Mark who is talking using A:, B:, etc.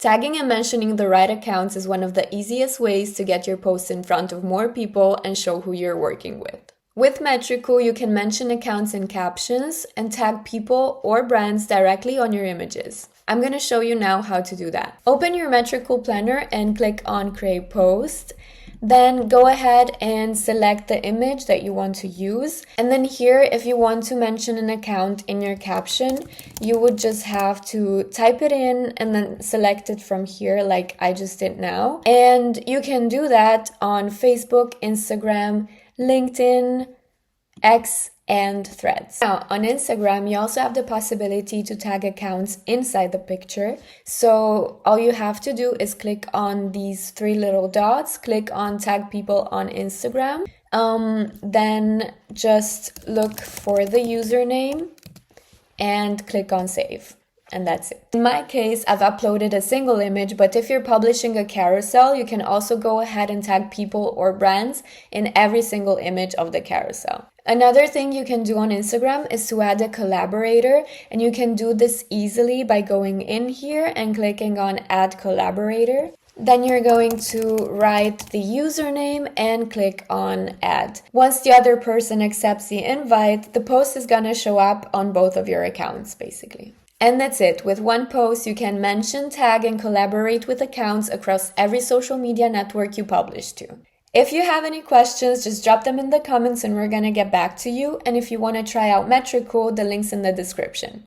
A: Tagging and mentioning the right accounts is one of the easiest ways to get your posts in front of more people and show who you're working with. With Metricool, you can mention accounts in captions and tag people or brands directly on your images. I'm going to show you now how to do that. Open your Metricool planner and click on Create Post. Then go ahead and select the image that you want to use. And then here, if you want to mention an account in your caption, you would just have to type it in and then select it from here like I just did now. And you can do that on Facebook, Instagram, LinkedIn, X, and Threads. Now, on Instagram, you also have the possibility to tag accounts inside the picture. So all you have to do is click on these three little dots, click on Tag People on Instagram, then just look for the username and click on Save. And that's it. In my case, I've uploaded a single image, but if you're publishing a carousel, you can also go ahead and tag people or brands in every single image of the carousel. Another thing you can do on Instagram is to add a collaborator, and you can do this easily by going in here and clicking on Add Collaborator. Then you're going to write the username and click on Add. Once the other person accepts the invite, the post is gonna show up on both of your accounts, basically. And that's it. With one post, you can mention, tag, and collaborate with accounts across every social media network you publish to. If you have any questions, just drop them in the comments and we're gonna get back to you. And if you want to try out Metricool, the link's in the description.